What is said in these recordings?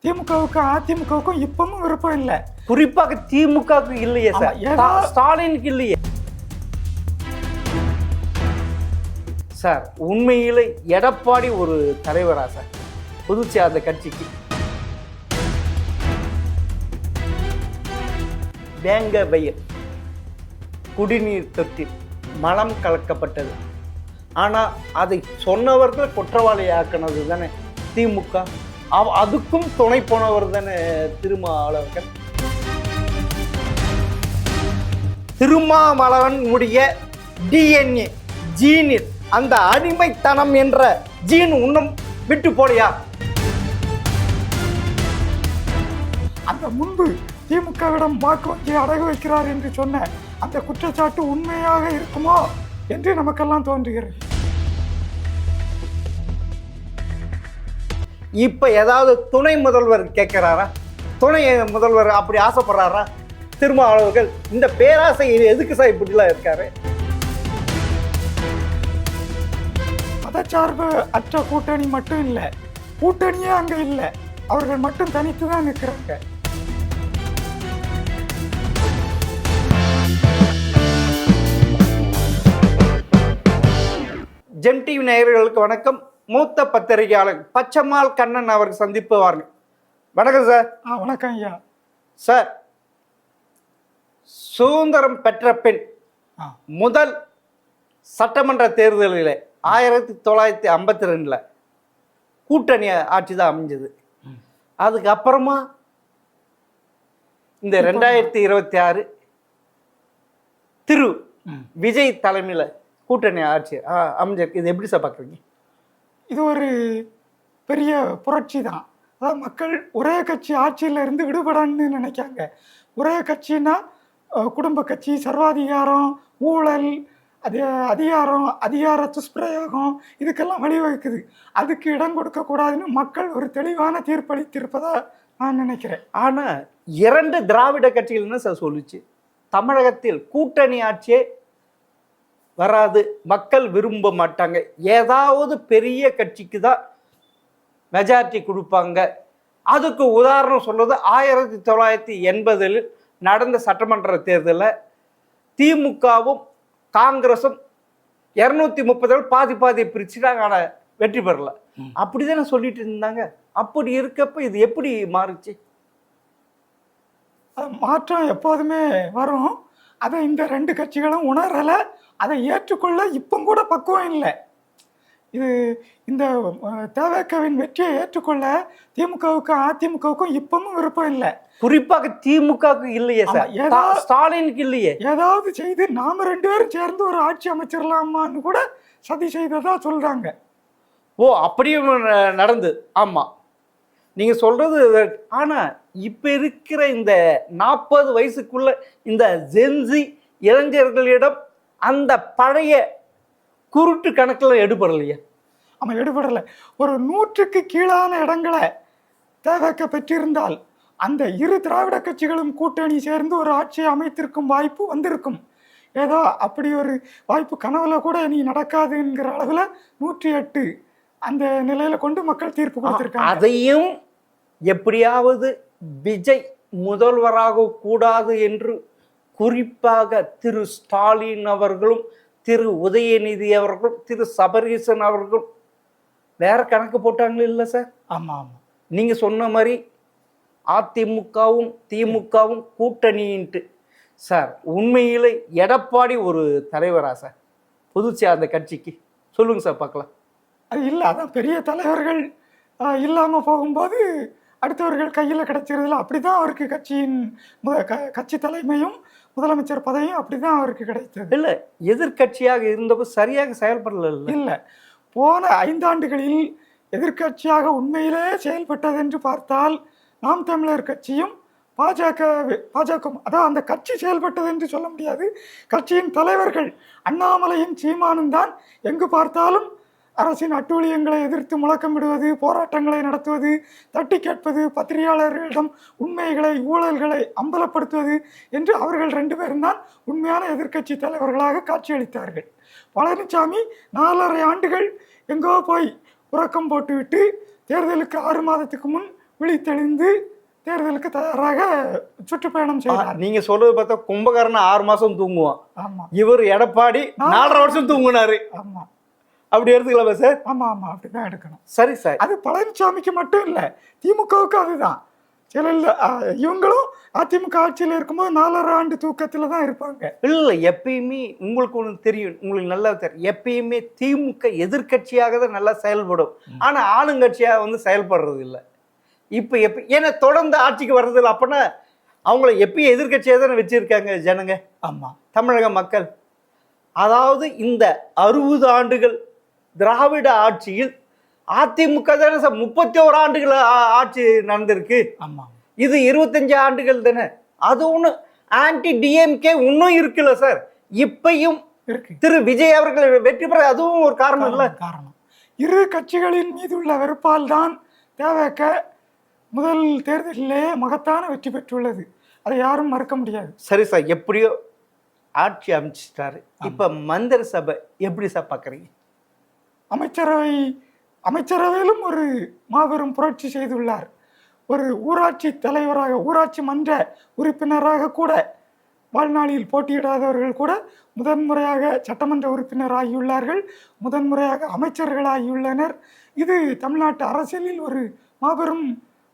திமுகவுக்கும் அதிமுகவுக்கும் இப்பவும் விருப்பம் இல்லை. குறிப்பாக திமுகவுக்கு இல்லையே சார், ஸ்டாலினுக்கு இல்லையே சார். உண்மையில எடப்பாடி ஒரு தலைவரா சார் புதுச்சி அந்த கட்சிக்கு? வேங்க வயல் குடிநீர் தொட்டில் மலம் கலக்கப்பட்டது. ஆனால் அதை சொன்னவர்கள் குற்றவாளியாக்கினது தானே திமுக. அதுக்கும் துணை போனவர் தானே திருமாவளவன். திருமாவளவனுடைய டிஎன்ஏ ஜீனில் அந்த அடிமைத்தனம் என்ற ஜீன் இன்னும் விட்டு போலையா? அந்த முன்பு திமுகவிடம் வாக்கு வங்கி அடகு வைக்கிறார் என்று சொன்ன அந்த குற்றச்சாட்டு உண்மையாக இருக்குமோ என்று நமக்கெல்லாம் தோன்றுகிறது. இப்ப ஏதாவது துணை முதல்வர் கேட்கிறாரா? துணை முதல்வர் அப்படி ஆசைப்படுறாரா? திருமாவளவர்கள் இந்த பேராசை எதுக்கு சார் இப்படிலாம் இருக்காரு? மதச்சார்பு அற்ற கூட்டணி மட்டும் இல்லை, கூட்டணியே அங்க இல்லை, அவர்கள் மட்டும் தனித்து தான் நிற்கிறாங்க. ஜெம் டிவி நேயர்களுக்கு வணக்கம். மூத்த பத்திரிகையாளர் பச்சம்மாள் கண்ணன் அவர்கள் சந்திப்பு வாருங்க. வணக்கம் சார். வணக்கம் ஐயா. சார், சுதந்திரம் பெற்ற பெண் முதல் சட்டமன்ற தேர்தலில் 1952 கூட்டணி ஆட்சி தான் அமைஞ்சது. அதுக்கப்புறமா இந்த 2026 திரு விஜய் தலைமையில் கூட்டணி ஆட்சி அமைஞ்சிருக்கு. இது எப்படி சார் பார்க்குறீங்க? இது ஒரு பெரிய புரட்சி தான். அதாவது மக்கள் ஒரே கட்சி ஆட்சியில் இருந்து விடுபடன்னு நினைக்காங்க. ஒரே கட்சின்னா குடும்ப கட்சி, சர்வாதிகாரம், ஊழல், அதிகார துஷ்பிரயோகம் இதுக்கெல்லாம் வழிவகுக்குது. அதுக்கு இடம் கொடுக்கக்கூடாதுன்னு மக்கள் ஒரு தெளிவான தீர்ப்பளித்திருப்பதா நான் நினைக்கிறேன். ஆனால் 2 திராவிட கட்சிகள்னு சார் சொல்லிச்சு, தமிழகத்தில் கூட்டணி ஆட்சியே வராது, மக்கள் விரும்ப மாட்டாங்க, ஏதாவது பெரிய கட்சிக்கு தான் மெஜாரிட்டி கொடுப்பாங்க. அதுக்கு உதாரணம் சொல்றது 1980 நடந்த சட்டமன்ற தேர்தலில் திமுகவும் காங்கிரஸும் 230 பாதி பிரிச்சுட்டாங்க, ஆனால் வெற்றி பெறல. அப்படிதானே சொல்லிட்டு இருந்தாங்க. அப்படி இருக்கப்ப இது எப்படி மாறுச்சு? மாற்றம் எப்போதுமே வரும். அதை இந்த 2 கட்சிகளும் உணரலை, அதை ஏற்றுக்கொள்ள இப்போ கூட பக்குவம் இல்லை. இது இந்த தவேகவின் வெற்றியை ஏற்றுக்கொள்ள திமுகவுக்கும் அதிமுகவுக்கும் இப்பவும் விருப்பம் இல்லை. குறிப்பாக திமுகவுக்கு இல்லையே சார், ஸ்டாலினுக்கு இல்லையே. ஏதாவது செய்து நாம 2 பேரும் சேர்ந்து ஒரு ஆட்சி அமைச்சிடலாமான்னு கூட சதி செய்ததா சொல்றாங்க. ஓ, அப்படியும் நடந்து. ஆமா, நீங்க சொல்றது. ஆனா இப்ப இருக்கிற இந்த 40 வயசுக்குள்ள இந்த ஜென்சி இளைஞர்களிடம் அந்த பழைய குருட்டு கணக்கில் எடுபடலையா? ஆமாம், எடுபடலை. ஒரு 100க்கு கீழான இடங்களை தவேக பெற்றிருந்தால் அந்த 2 திராவிட கட்சிகளும் கூட்டணி சேர்ந்து ஒரு ஆட்சியை அமைத்திருக்கும் வாய்ப்பு வந்திருக்கும். ஏதோ அப்படி ஒரு வாய்ப்பு கனவுல கூட இனி நடக்காதுங்கிற அளவில் 108 அந்த நிலையில கொண்டு மக்கள் தீர்ப்பு கொடுத்திருக்காங்க. அதையும் எப்படியாவது விஜய் முதல்வராக கூடாது என்று குறிப்பாக திரு ஸ்டாலின் அவர்களும் திரு உதயநிதி அவர்களும் திரு சபரீசன் அவர்களும் வேற கணக்கு போட்டாங்களே இல்லை சார்? ஆமாம் ஆமாம், நீங்க சொன்ன மாதிரி அதிமுகவும் திமுகவும் கூட்டணின்ட்டு. சார், உண்மையில எடப்பாடி ஒரு தலைவரா சார் புதுச்சி அந்த கட்சிக்கு? சொல்லுங்க சார் பார்க்கலாம். அது இல்லை, அதான் பெரிய தலைவர்கள் இல்லாமல் போகும்போது அடுத்தவர்கள் கையில் கிடைச்சிருதில்ல. அப்படி தான் அவருக்கு கட்சியின் கட்சி தலைமையும் முதலமைச்சர் பதவியும் அப்படி தான் அவருக்கு கிடைத்தது. இல்லை, எதிர்கட்சியாக இருந்தப்போ சரியாக செயல்படல. இல்லை, போன 5 ஆண்டுகளில் எதிர்கட்சியாக உண்மையிலே செயல்பட்டது என்று பார்த்தால் நாம் தமிழர் கட்சியும் பாஜக அதான் அந்த கட்சி செயல்பட்டது என்று சொல்ல முடியாது. கட்சியின் தலைவர்கள் அண்ணாமலையும் சீமானும் தான் எங்கு பார்த்தாலும் அரசின் அட்டூழியங்களை எதிர்த்து முழக்கமிடுவது, போராட்டங்களை நடத்துவது, தட்டி கேட்பது, பத்திரிகையாளர்களிடம் உண்மைகளை ஊழல்களை அம்பலப்படுத்துவது என்று அவர்கள் 2 பேரும் தான் உண்மையான எதிர்க்கட்சி தலைவர்களாக காட்சியளித்தார்கள். பழனிசாமி 4.5 ஆண்டுகள் எங்கோ போய் உறக்கம் போட்டுவிட்டு தேர்தலுக்கு 6 மாதத்துக்கு முன் விழித்தெழுந்து தேர்தலுக்கு தயாராக சுற்றுப்பயணம் செய்தார். நீங்க சொல்றது பார்த்தா கும்பகர்ணன் 6 மாசம் தூங்குவான், ஆமா இவர் எடப்பாடி 4.5 வருஷம் தூங்குனாரு. ஆமா அப்படி எடுத்துக்கலாமா சார்? ஆமா ஆமா அப்படிதான் எடுக்கணும். சரி சார். அது பழனிசாமிக்கு மட்டும் இல்ல, திமுகவுக்கு அதுதான். சில இவங்களும் அதிமுக ஆட்சியில் இருக்கும்போது 4.5 ஆண்டு தூக்கத்துல தான் இருப்பாங்க. இல்லை, எப்பயுமே உங்களுக்கு ஒன்று தெரியும், உங்களுக்கு நல்லா தெரியும், எப்பயுமே திமுக எதிர்கட்சியாக தான் நல்லா செயல்படும். ஆனால் ஆளுங்கட்சியாக வந்து செயல்படுறது இல்லை. இப்போ ஏன்னா தொடர்ந்து ஆட்சிக்கு வர்றது இல்லை. அப்போனா அவங்கள எப்பயும் எதிர்கட்சியாக தானே வச்சுருக்காங்க ஜனங்க. ஆமாம், தமிழக மக்கள். அதாவது இந்த 60 ஆண்டுகள் திராவிட ஆட்சியில் அதிமுக தானே சார் 31 ஆண்டுகள் ஆட்சி நடந்திருக்கு. ஆமாம், இது 25 ஆண்டுகள் தானே. அது ஒன்று ஆன்டி டிஎம்கே இன்னும் இருக்குல்ல சார். இப்பையும் இருக்கு. திரு விஜய் அவர்கள் வெற்றி பெற அதுவும் ஒரு காரணம் இல்லை. காரணம் இரு கட்சிகளின் மீது உள்ள வெறுப்பால் தான் தேவைக்க முதல் தேர்தலிலே மகத்தான வெற்றி பெற்றுள்ளது. அதை யாரும் மறுக்க முடியாது. சரி சார், எப்படியோ ஆட்சி அமைச்சிட்டாரு. இப்போ மந்திரி சபை எப்படி சார் பார்க்குறீங்க? அமைச்சரவையிலும் ஒரு மாபெரும் புரட்சி செய்துள்ளார். ஒரு ஊராட்சி தலைவராக, ஊராட்சி மன்ற உறுப்பினராக கூட வாழ்நாளில் போட்டியிடாதவர்கள் கூட முதன்முறையாக சட்டமன்ற உறுப்பினர் ஆகியுள்ளார்கள், முதன்முறையாக அமைச்சர்கள் ஆகியுள்ளனர். இது தமிழ்நாட்டு அரசியலில் ஒரு மாபெரும்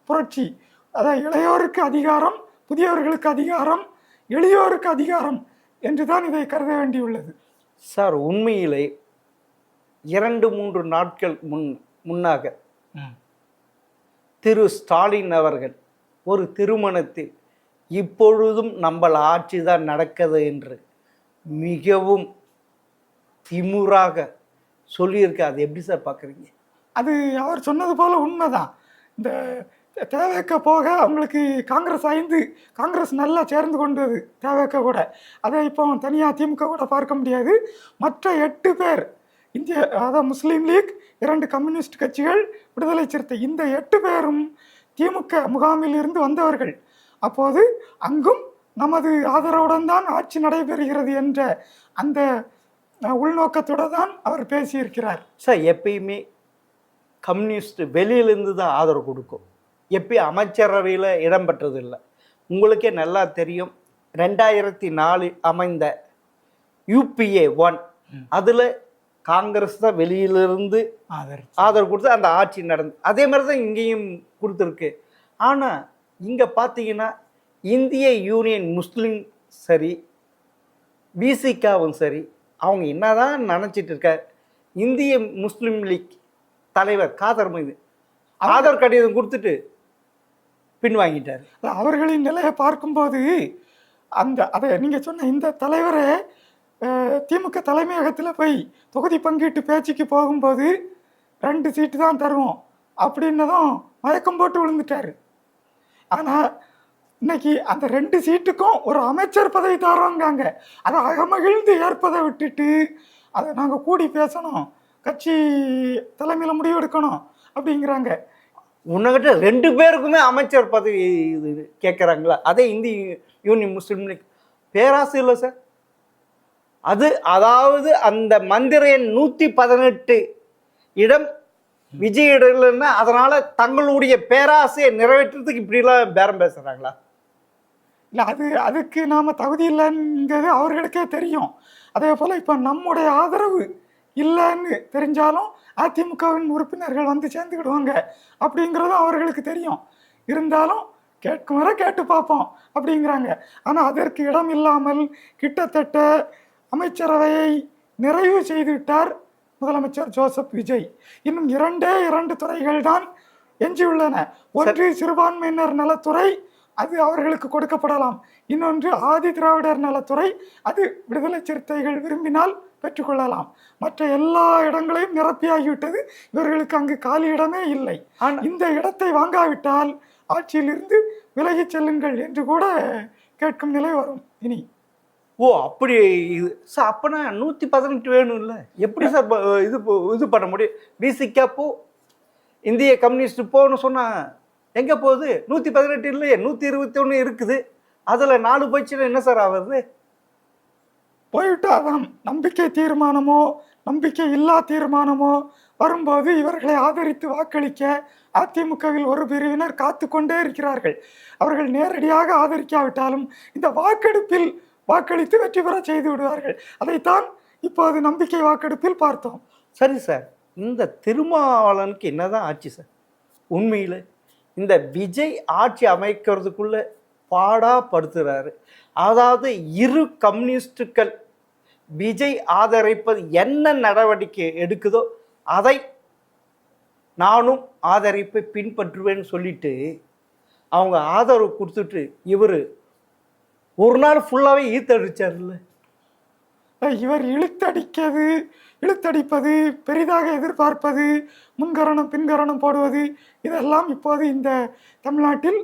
புரட்சி. அதாவது இளையோருக்கு அதிகாரம், புதியவர்களுக்கு அதிகாரம், எளியோருக்கு அதிகாரம் என்றுதான் இதை கருத வேண்டியுள்ளது. சார், உண்மையிலே 2-3 நாட்கள் முன்னாக திரு ஸ்டாலின் அவர்கள் ஒரு திருமணத்தில் இப்பொழுதும் நம்மள ஆட்சி தான் நடக்குது என்று மிகவும் திமுறாக சொல்லியிருக்க. அது எப்படி சார் பார்க்குறீங்க? அது அவர் சொன்னது போல உண்மைதான். இந்த தேவைக்க போக அவங்களுக்கு காங்கிரஸ் நல்லா சேர்ந்து கொண்டது. தேவைக்க கூட அதை இப்போ தனியாக திமுக கூட பார்க்க முடியாது. மற்ற 8 பேர் அதாவது முஸ்லீம் லீக், 2 கம்யூனிஸ்ட் கட்சிகள், விடுதலை சிறுத்தை, இந்த 8 பேரும் திமுக முகாமில் இருந்து வந்தவர்கள். அப்போது அங்கும் நமது ஆதரவுடன் தான் ஆட்சி நடைபெறுகிறது என்ற அந்த உள்நோக்கத்தோடு தான் அவர் பேசியிருக்கிறார். சார், எப்பயுமே கம்யூனிஸ்ட் வெளியிலேருந்து தான் ஆதரவு கொடுக்கும். எப்பயும் அமைச்சரவையில் இடம்பெற்றது இல்லை. உங்களுக்கே நல்லா தெரியும், 2004 அமைந்த UPA 1 அதில் காங்கிரஸ் தான் வெளியிலிருந்து ஆதரவு கொடுத்து அந்த ஆட்சி நடந்து, அதே மாதிரி தான் இங்கேயும் கொடுத்துருக்கு. ஆனால் இங்கே பார்த்தீங்கன்னா இந்திய யூனியன் முஸ்லீம் சரி, பிசிகாவும் சரி, அவங்க என்னதான் நினச்சிட்டு இருக்கார், இந்திய முஸ்லீம் லீக் தலைவர் காதர் மீது ஆதரவு கடிதம் கொடுத்துட்டு பின்வாங்கிட்டார். அவர்களின் நிலையை பார்க்கும்போது அதை நீங்கள் சொன்ன இந்த தலைவரை திமுக தலைமையகத்தில் போய் தொகுதி பங்கீட்டு பேச்சுக்கு போகும்போது 2 சீட்டு தான் தருவோம் அப்படின்னதும் மயக்கம் போட்டு விழுந்துட்டாரு. ஆனால் இன்னைக்கு அந்த 2 சீட்டுக்கும் ஒரு அமைச்சர் பதவி தரோங்காங்க. அதை அகமகிழ்ந்து ஏற்பதை விட்டுட்டு அதை நாங்கள் கூடி பேசணும், கட்சி தலைமையில் முடிவு எடுக்கணும் அப்படிங்கிறாங்க. உன்னகிட்ட 2 பேருக்குமே அமைச்சர் பதவி இது கேட்குறாங்களா? அதே இந்திய யூனியன் முஸ்லீம் லீக் பேராசை இல்லை சார். அதாவது அந்த மந்திரியின் 118 இடம் விஜய் இடம்னா அதனால தங்களுடைய பேராசையை நிறைவேற்றுறதுக்கு இப்படிலாம் பேரம் பேசுறாங்களா? இல்லை, அதுக்கு நாம் தகுதி இல்லைங்கிறது அவர்களுக்கே தெரியும். அதே போல் இப்போ நம்முடைய ஆதரவு இல்லைன்னு தெரிஞ்சாலும் அதிமுகவின் உறுப்பினர்கள் வந்து சேர்ந்துக்கிடுவாங்க அப்படிங்கிறதும் அவர்களுக்கு தெரியும். இருந்தாலும் கேட்கும் வரை கேட்டு பார்ப்போம் அப்படிங்கிறாங்க. ஆனால் அதற்கு இடம் இல்லாமல் கிட்டத்தட்ட அமைச்சரவையை நிறைவு செய்துவிட்டார் முதலமைச்சர் ஜோசப் விஜய். இன்னும் 2 துறைகள் தான் எஞ்சியுள்ளன. ஒன்று சிறுபான்மையினர் நலத்துறை, அது அவர்களுக்கு கொடுக்கப்படலாம். இன்னொன்று ஆதி திராவிடர் நலத்துறை, அது விடுதலை சிறுத்தைகள் விரும்பினால் பெற்றுக்கொள்ளலாம். மற்ற எல்லா இடங்களையும் நிரப்பியாகிவிட்டது. இவர்களுக்கு அங்கு காலி இடமே இல்லை. இந்த இடத்தை வாங்காவிட்டால் ஆட்சியிலிருந்து விலகிச் செல்லுங்கள் என்று கூட கேட்கும் நிலை வரும் இனி. ஓ, அப்படி இது சார். அப்போனா 118 வேணும் இல்லை? எப்படி சார் இது பண்ண முடியும்? பிசிகா போ, இந்திய கம்யூனிஸ்ட் போன்னு சொன்னால் எங்கே போகுது? 118 இல்லையே, 121 இருக்குது. அதில் 4 போயிடுச்சுன்னா என்ன சார் ஆகுது? போய்விட்டாதான் நம்பிக்கை தீர்மானமோ நம்பிக்கை இல்லா தீர்மானமோ வரும்போது இவர்களை ஆதரித்து வாக்களிக்க அதிமுகவில் ஒரு பிரிவினர் காத்து கொண்டே இருக்கிறார்கள். அவர்கள் நேரடியாக ஆதரிக்காவிட்டாலும் இந்த வாக்கெடுப்பில் வாக்களித்து வெற்றி பெற செய்து விடுவார்கள். அதைத்தான் இப்போது நம்பிக்கை வாக்கெடுப்பில் பார்த்தோம். சரி சார், இந்த திருமாவளவனுக்கு என்னதான் ஆச்சு சார்? உண்மையில் இந்த விஜய் ஆட்சி அமைக்கிறதுக்குள்ள பாடாப்படுத்துறாரு. அதாவது இரு கம்யூனிஸ்டுகள் விஜய் ஆதரிப்பது என்ன நடவடிக்கை எடுக்குதோ அதை நானும் ஆதரிப்பை பின்பற்றுவேன்னு சொல்லிட்டு அவங்க ஆதரவு கொடுத்துட்டு இவர் ஒரு நாள் ஃபுல்லாகவே ஈத்தடிச்சார்ல. இவர் இழுத்தடிப்பது, பெரிதாக எதிர்பார்ப்பது, முன்கரணம் பின்கரணம் போடுவது, இதெல்லாம் இப்போது இந்த தமிழ்நாட்டில்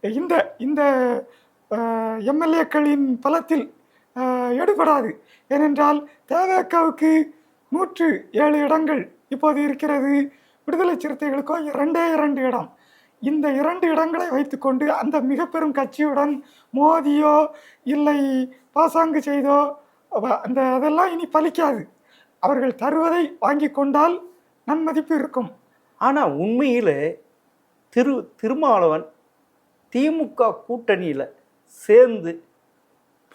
இந்த இந்த எம்எல்ஏக்களின் பலத்தில் எடுபடாது. ஏனென்றால் தேவேக்காவுக்கு 107 இடங்கள் இப்போது இருக்கிறது. விடுதலை சிறுத்தைகளுக்கோ 2 இடம். இந்த 2 இடங்களை வைத்துக்கொண்டு அந்த மிக பெரும் கட்சியுடன் மோதியோ இல்லை பாசாங்கு செய்தோ அதெல்லாம் இனி பலிக்காது. அவர்கள் தருவதை வாங்கி கொண்டால் நன்மதிப்பு இருக்கும். ஆனால் உண்மையில் திருமாவளவன் திமுக கூட்டணியில் சேர்ந்து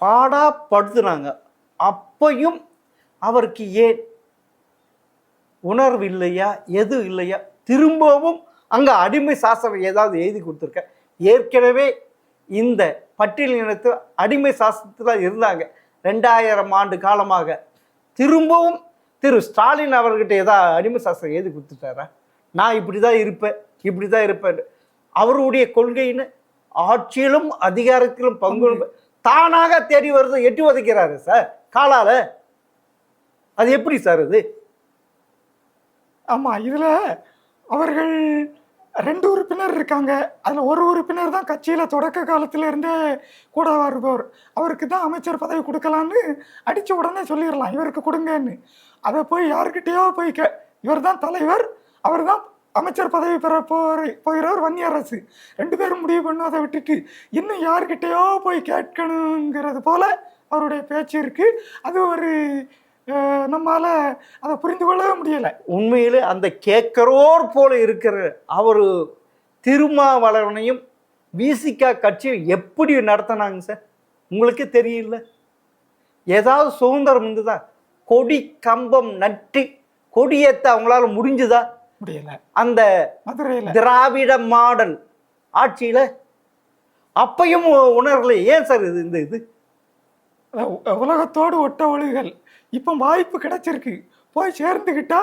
பாடாப்படுத்துனாங்க. அப்பையும் அவருக்கு ஏன் உணர்வு இல்லையா, எது இல்லையா? திரும்பவும் அங்கே அடிமை சாசனம் ஏதாவது எழுதி கொடுத்துருக்க? ஏற்கனவே இந்த பட்டியலினத்து அடிமை சாசனத்தில் இருந்தாங்க 2000 ஆண்டு காலமாக. திரும்பவும் திரு ஸ்டாலின் அவர்கிட்ட ஏதாவது அடிமை சாசனம் எழுதி கொடுத்துட்டாரா? நான் இப்படி தான் இருப்பேன் அவருடைய கொள்கைன்னு ஆட்சியிலும் அதிகாரத்திலும் பங்கு தானாக தேடி வருது, எட்டி உதைக்கிறாரு சார் காலால. அது எப்படி சார் அது? ஆமாம், இதில் அவர்கள் 2 உறுப்பினர் இருக்காங்க. அதில் ஒரு உறுப்பினர் தான் கட்சியில் தொடக்க காலத்தில் இருந்தே கூட வருபவர். அவருக்கு தான் அமைச்சர் பதவி கொடுக்கலான்னு அடித்த உடனே சொல்லிடலாம் இவருக்கு கொடுங்கன்னு. அதை போய் யாருக்கிட்டேயோ போய் இவர் தான் தலைவர், அவர் தான் அமைச்சர் பதவி பெற போகிறவர் வன்னியரசு. 2 பேரும் முடிவு பண்ணுவதை விட்டுட்டு இன்னும் யார்கிட்டயோ போய் கேட்கணுங்கிறது போல அவருடைய பேச்சு இருக்கு. அது ஒரு நம்மால அதை புரிந்து கொள்ளவே முடியலை. உண்மையில் அந்த கேட்கறோர் போல இருக்கிற அவர் திருமாவளவனையும் விசிகா கட்சியை எப்படி நடத்தினாங்க சார்? உங்களுக்கே தெரியல. ஏதாவது சுதந்திரம் இருந்ததா? கொடி கம்பம் நட்டு கொடியேற்ற அவங்களால முடிஞ்சுதா? முடியல. அந்த மதுரையில் திராவிட மாடல் ஆட்சியில் அப்பையும் உணரல. ஏன் சார் இது உலகத்தோடு ஒட்ட ஒழுகல். இப்போ வாய்ப்பு கிடைச்சிருக்கு, போய் சேர்ந்துக்கிட்டா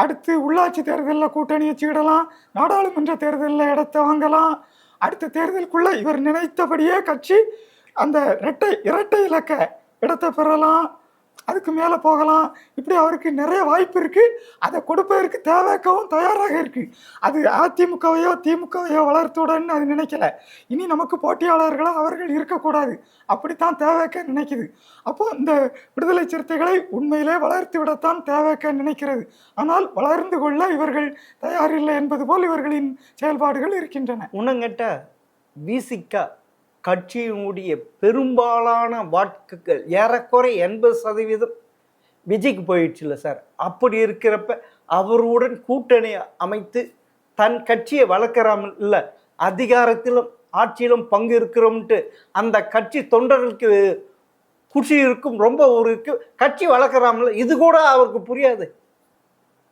அடுத்து உள்ளாட்சி தேர்தலில் கூட்டணி வச்சுக்கிடலாம், நாடாளுமன்ற தேர்தலில் இடத்தை வாங்கலாம். அடுத்த தேர்தலுக்குள்ள இவர் நினைத்தபடியே கட்சி அந்த இரட்டை இலக்க இடத்தை பெறலாம், அதுக்கு மேலே போகலாம். இப்படி அவருக்கு நிறைய வாய்ப்பு இருக்குது. அதை கொடுப்பதற்கு தேவைக்கவும் தயாராக இருக்குது. அது அதிமுகவையோ திமுகவையோ வளர்த்துடன் அது நினைக்கல. இனி நமக்கு போட்டியாளர்களாக அவர்கள் இருக்கக்கூடாது, அப்படித்தான் தேவைக்க நினைக்குது. அப்போ இந்த விடுதலை சிறுத்தைகளை உண்மையிலே வளர்த்து விடத்தான் தேவைக்க நினைக்கிறது. ஆனால் வளர்ந்து கொள்ள இவர்கள் தயாரில்லை என்பது போல் இவர்களின் செயல்பாடுகள் இருக்கின்றன. உன்னங்கிட்ட விசிகா கட்சியினுடைய பெரும்பாலான வாக்குகள் ஏறக்குறை 80% விஜய்க்கு போயிடுச்சுல்ல சார். அப்படி இருக்கிறப்ப அவருடன் கூட்டணி அமைத்து தன் கட்சியை வளர்க்குறாமல் இல்லை, அதிகாரத்திலும் ஆட்சியிலும் பங்கு இருக்கிறோம்ட்டு அந்த கட்சி தொண்டர்களுக்கு குஷி இருக்கும், ரொம்ப ஒரு கட்சி வளர்க்குறாமல். இது கூட அவருக்கு புரியாது.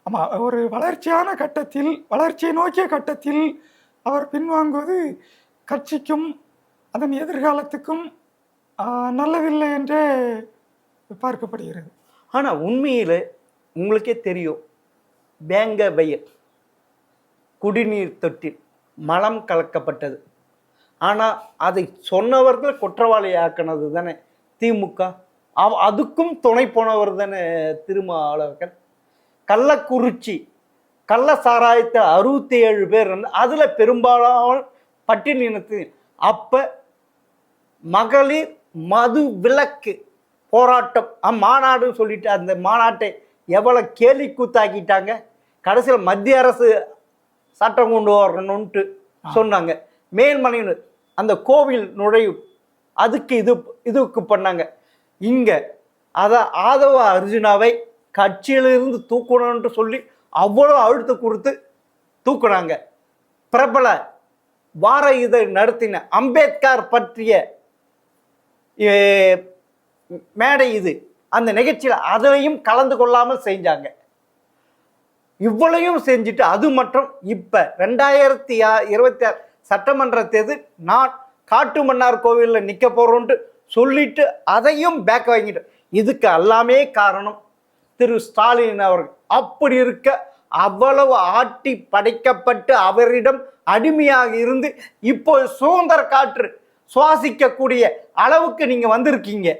ஆமாம், ஒரு வளர்ச்சியை நோக்கிய கட்டத்தில் அவர் பின்வாங்குவது கட்சிக்கும் அதன் எதிர்காலத்துக்கும் நல்லதில்லை என்றே பார்க்கப்படுகிறது. ஆனால் உண்மையில் உங்களுக்கே தெரியும், வேங்க வயல் குடிநீர் தொட்டில் மலம் கலக்கப்பட்டது. ஆனால் அதை சொன்னவர்கள் குற்றவாளி ஆக்கினது தானே திமுக. அதுக்கும் துணை போனவர் தானே திருமாவளவர்கள். கள்ளக்குறிச்சி கள்ள சாராயத்தை 67 பேர் அதில் பெரும்பாலான பட்டியலினத்து. அப்போ மகளிர் மது விலக்கு போராட்டம் மாநாடுன்னு சொல்லிட்டு அந்த மாநாட்டை எவ்வளோ கேலி கூத்தாக்கிட்டாங்க. கடைசியில் மத்திய அரசு சட்டம் கொண்டு வரணும்ன்ட்டு சொன்னாங்க. மேல்மலையில் அந்த கோவில் நுழைவு அதுக்கு இதுக்கு பண்ணாங்க. இங்கே அதை ஆதவ அர்ஜுனாவை கட்சியிலிருந்து தூக்கணும்னு சொல்லி அவ்வளோ அழுத்தம் கொடுத்து தூக்குனாங்க. பிரபல வார இதழ் நடத்தின அம்பேத்கர் பற்றிய மேடை இது. அந்த நிகழ்ச்சியில் அதையும் கலந்து கொள்ளாமல் செஞ்சாங்க. இவ்வளையும் செஞ்சுட்டு அது மட்டும் இப்போ 2026 சட்டமன்ற தேர்தல் நான் காட்டுமன்னார் கோவிலில் நிற்க போகிறோன்ட்டு சொல்லிட்டு அதையும் பேக் வாங்கிட்டு, இதுக்கு எல்லாமே காரணம் திரு ஸ்டாலின் அவர்கள். அப்படி இருக்க அவ்வளவு ஆட்டி படைக்கப்பட்டு அவரிடம் அடிமையாக இருந்து இப்போ சுதந்திர காற்று சுவாசிக்கக்கூடிய அளவுக்கு நீங்க வந்திருக்கீங்க.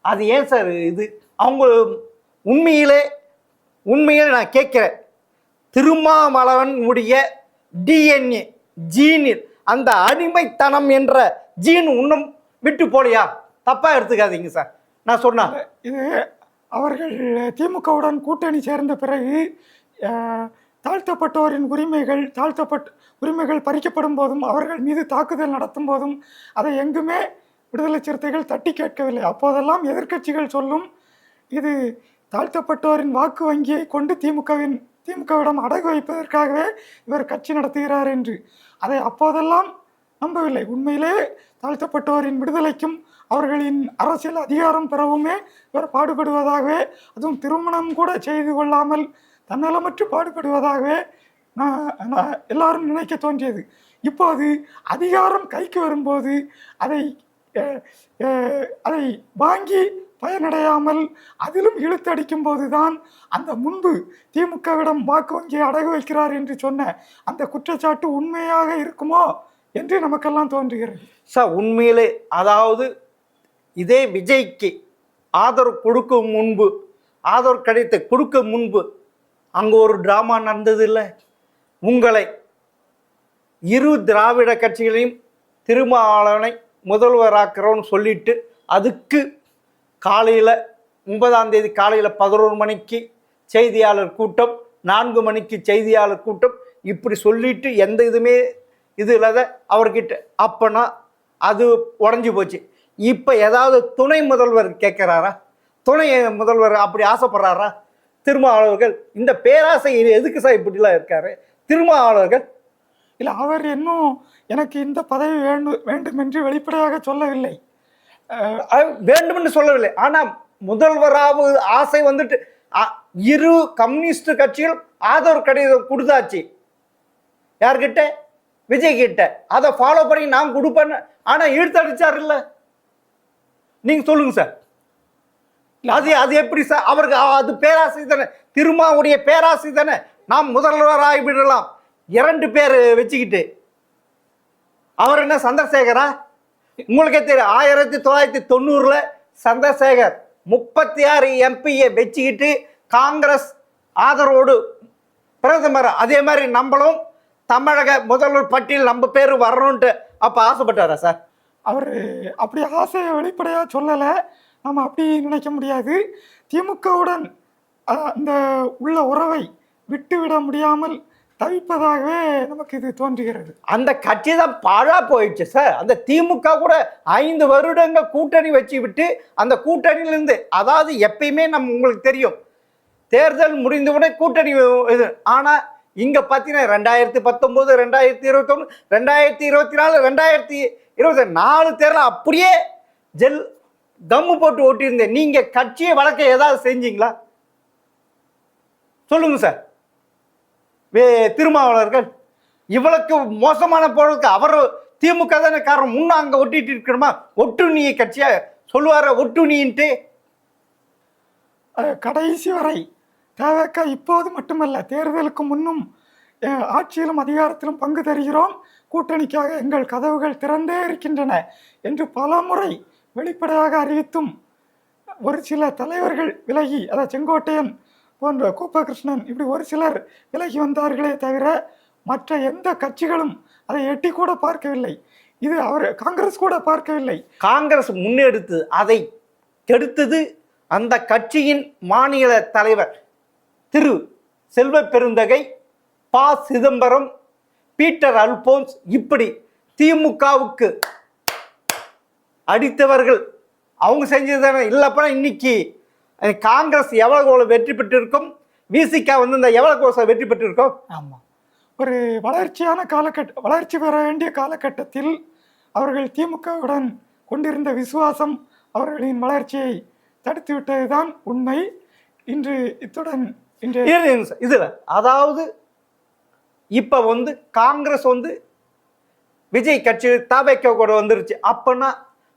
அது ஏன் சார் இது? அவங்க உண்மையிலே நான் கேட்கிறேன், திருமாவளவனுடைய டிஎன்ஏ ஜீனில் அந்த அடிமைத்தனம் என்ற ஜீன் இன்னும் விட்டு போலையா? தப்பா எடுத்துக்காதீங்க சார் நான் சொன்னா. இது அவர்கள் திமுகவுடன் கூட்டணி சேர்ந்த பிறகு தாழ்த்தப்பட்டோரின் உரிமைகள் பறிக்கப்படும் போதும் அவர்கள் மீது தாக்குதல் நடத்தும் போதும் அதை எங்குமே விடுதலை சிறுத்தைகள் தட்டி கேட்கவில்லை. அப்போதெல்லாம் எதிர்க்கட்சிகள் சொல்லும், இது தாழ்த்தப்பட்டோரின் வாக்கு வங்கியை கொண்டு திமுகவிடம் அடகு வைப்பதற்காகவே இவர் கட்சி நடத்துகிறார் என்று. அதை அப்போதெல்லாம் நம்பவில்லை. உண்மையிலே தாழ்த்தப்பட்டோரின் விடுதலைக்கும் அவர்களின் அரசியல் அதிகாரம் பெறவுமே இவர் பாடுபடுவதாகவே, அதுவும் திருமணம் கூட செய்து கொள்ளாமல் தன்னலமற்று பாடுபடுவதாகவே நான் எல்லாரும் நினைக்க தோன்றியது. இப்போது அதிகாரம் கைக்கு வரும்போது அதை வாங்கி பயனடையாமல் அதிலும் இழுத்தடிக்கும் போதுதான் அந்த முன்பு திமுகவிடம் வாக்கு வங்கியை அடகு வைக்கிறார் என்று சொன்ன அந்த குற்றச்சாட்டு உண்மையாக இருக்குமோ என்று நமக்கெல்லாம் தோன்றுகிறது. சார் உண்மையிலே, அதாவது இதே விஜய்க்கு ஆதரவு கொடுக்க முன்பு அங்கே ஒரு டிராமா நடந்தது இல்லை? உங்களை இரு திராவிட கட்சிகளையும் திருமாவளவனை முதல்வராக்கிறோன்னு சொல்லிட்டு அதுக்கு காலையில் 9ஆம் தேதி காலையில் 11 மணிக்கு செய்தியாளர் கூட்டம், 4 மணிக்கு செய்தியாளர் கூட்டம், இப்படி சொல்லிட்டு எந்த இதுவுமே இது இல்லாத அவர்கிட்ட அப்போனா அது உடஞ்சி போச்சு. இப்போ ஏதாவது துணை முதல்வர் கேட்குறாரா? துணை முதல்வர் அப்படி ஆசைப்படுறாரா? திருமாவளவர்கள் இந்த பேராசை எதுக்கு சார் இப்படிலாம் இருக்காரு திருமாவளவர்கள்? இல்லை, அவர் இன்னும் எனக்கு இந்த பதவி வேண்டும் என்று வெளிப்படையாக சொல்லவில்லை. வேண்டும்னு சொல்லவில்லை. ஆனால் முதல்வராக ஆசை வந்துட்டு இரு கம்யூனிஸ்ட் கட்சிகள் ஆதரவு கடிதம் கொடுத்தாச்சு. யார்கிட்ட? விஜய் கிட்ட. அதை ஃபாலோ பண்ணி நான் கொடுப்பேன்னு ஆனால் இழுத்தடிச்சார் இல்லை? நீங்க சொல்லுங்க சார். அது எப்படி சார்? அவருக்கு அது பேராசை தானே, திருமாவுடைய பேராசை தானே. நாம் முதல்வராகி விடலாம் 2 பேர் வச்சுக்கிட்டு. அவர் என்ன சந்திரசேகரா? உங்களுக்கே தெரியும், 1990 சந்திரசேகர் 36 எம்பியை வச்சுக்கிட்டு காங்கிரஸ் ஆதரவோடு பிரதமர். அதே மாதிரி நம்மளும் தமிழக முதல்வர் பட்டியல் நம்ம பேர் வரணும்ட்டு அப்போ ஆசைப்பட்டாரா சார்? அவர் அப்படி ஆசையை வெளிப்படையாக சொல்லலை. நம்ம அப்படி நினைக்க முடியாது. திமுகவுடன் அந்த உள்ள உறவை விட்டுவிட முடியாமல் தவிப்பதாகவே நமக்கு இது தோன்றுகிறது. அந்த கட்சி தான் பாழா போயிடுச்சு சார். அந்த திமுக கூட 5 வருடங்கள் கூட்டணி வச்சு விட்டு அந்த கூட்டணியிலிருந்து, அதாவது எப்பயுமே உங்களுக்கு தெரியும் தேர்தல் முடிந்தவுடனே கூட்டணி இது. ஆனால் இங்கே பார்த்தீங்கன்னா 2019, 2021, 2024, 2024 தேர்தல் அப்படியே கம்மு போட்டு ஓட்டியிருந்தேன். நீங்கள் கட்சியை வளர்க்க ஏதாவது செஞ்சீங்களா? சொல்லுங்க சார். திருமாவளவர்கள் இவ்வளவுக்கு மோசமான போறதுக்கு அவர் திமுக தானே காரணம். முன்ன அங்கே ஒட்டிட்டு இருக்கணுமா? ஒட்டுண்ணிய கட்சியா சொல்லுவார ஒட்டுண்ணின்ட்டு. கடைசி வரை தேவைக்க இப்போது மட்டுமல்ல, தேர்தலுக்கு முன்னும் ஆட்சியிலும் அதிகாரத்திலும் பங்கு தருகிறோம், கூட்டணிக்காக எங்கள் கதவுகள் திறந்தே இருக்கின்றன என்று பல முறை வெளிப்படையாக அறிவித்தும் ஒரு சில தலைவர்கள் விலகி, அதாவது செங்கோட்டையன் போன்ற கோபாலகிருஷ்ணன் இப்படி ஒரு சிலர் விலகி வந்தார்களே தவிர மற்ற எந்த கட்சிகளும் அதை எட்டி கூட பார்க்கவில்லை. இது காங்கிரஸ் கூட பார்க்கவில்லை. காங்கிரஸ் முன்னெடுத்து அதை கெடுத்தது அந்த கட்சியின் மாநில தலைவர் திரு செல்வ பெருந்தகை, ப. சிதம்பரம், பீட்டர் அல்போன்ஸ், இப்படி திமுகவுக்கு அடித்தவர்கள் அவங்க செஞ்சது தானே. இல்லப்பா இன்னைக்கு காங்கிரஸ் எவ்வளவு வெற்றி பெற்றிருக்கும், விசிக வந்து இந்த எவ்வளவு வெற்றி பெற்றிருக்கும். ஆமாம், ஒரு வளர்ச்சி பெற வேண்டிய காலகட்டத்தில் அவர்கள் திமுகவுடன் கொண்டிருந்த விசுவாசம் அவர்களின் வளர்ச்சியை தடுத்து விட்டதுதான் உண்மை. இன்று இத்துடன் இதுல அதாவது இப்ப வந்து காங்கிரஸ் வந்து விஜய் கட்சி தாவேக்கா கூட வந்துருச்சு. அப்பனா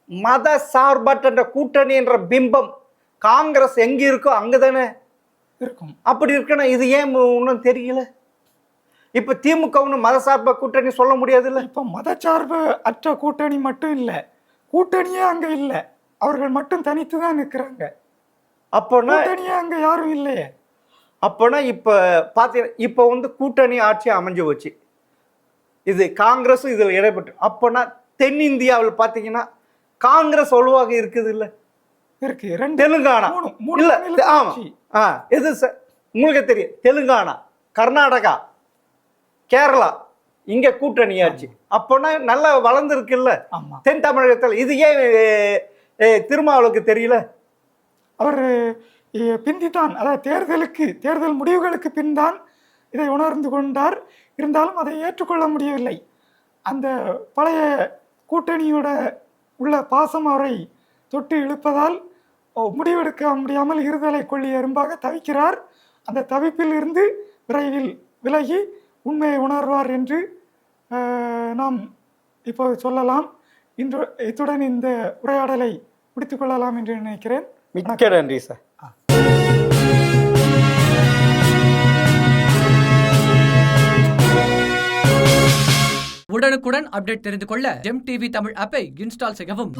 மத சார்பற்ற கூட்டணி என்ற பிம்பம் காங்கிரஸ் எங்க இருக்கோ அங்கதானே இருக்கும். அப்படி இருக்குன்னா இது ஏன் ஒன்றும் தெரியல? இப்ப திமுக மதசார்ப கூட்டணி சொல்ல முடியாது இல்ல. இப்ப மதச்சார்பு அற்ற கூட்டணி மட்டும் இல்ல, கூட்டணியே அங்க இல்ல, அவர்கள் மட்டும் தனித்து தான் நிற்கிறாங்க. அப்போனா கூட்டணியே அங்க யாரும் இல்லையே. அப்போனா இப்ப பாத்தீங்கன்னா இப்ப வந்து கூட்டணி ஆட்சி அமைஞ்சு வச்சு இது காங்கிரஸும் இதுல இடைப்பட்டு. அப்போனா தென்னிந்தியாவில் பாத்தீங்கன்னா காங்கிரஸ் வலுவாக இருக்குது இல்ல, இருக்கு. தெலுங்கானா இல்ல, ஆமா, எது உங்களுக்கு தெரியும், தெலுங்கானா, கர்நாடகா, கேரளா இங்க கூட்டணி ஆட்சி. அப்போனா நல்லா வளர்ந்துருக்கு இல்ல தென் தமிழகத்தில். இது ஏன் திருமாவளவுக்கு தெரியல? அவர் பிந்தித்தான், அதாவது தேர்தல் முடிவுகளுக்கு பின் தான் இதை உணர்ந்து கொண்டார். இருந்தாலும் அதை ஏற்றுக்கொள்ள முடியவில்லை. அந்த பழைய கூட்டணியோட உள்ள பாசம் அவரை தொட்டு இழுப்பதால் முடிவெடுக்க முடியாமல் இருதலை கொள்ளி எறும்பாக தவிக்கிறார். அந்த தவிப்பில் இருந்து விரைவில் விலகி உண்மையை உணர்வார் என்று நாம் இப்போது சொல்லலாம். இத்துடன் இந்த உரையாடலை முடித்துக் கொள்ளலாம் என்று நினைக்கிறேன். மிக்க நன்றி சார். உடனுக்குடன் அப்டேட் தெரிந்து கொள்ள ஜெம் டிவி தமிழ் ஆப்பை இன்ஸ்டால் செய்யவும்.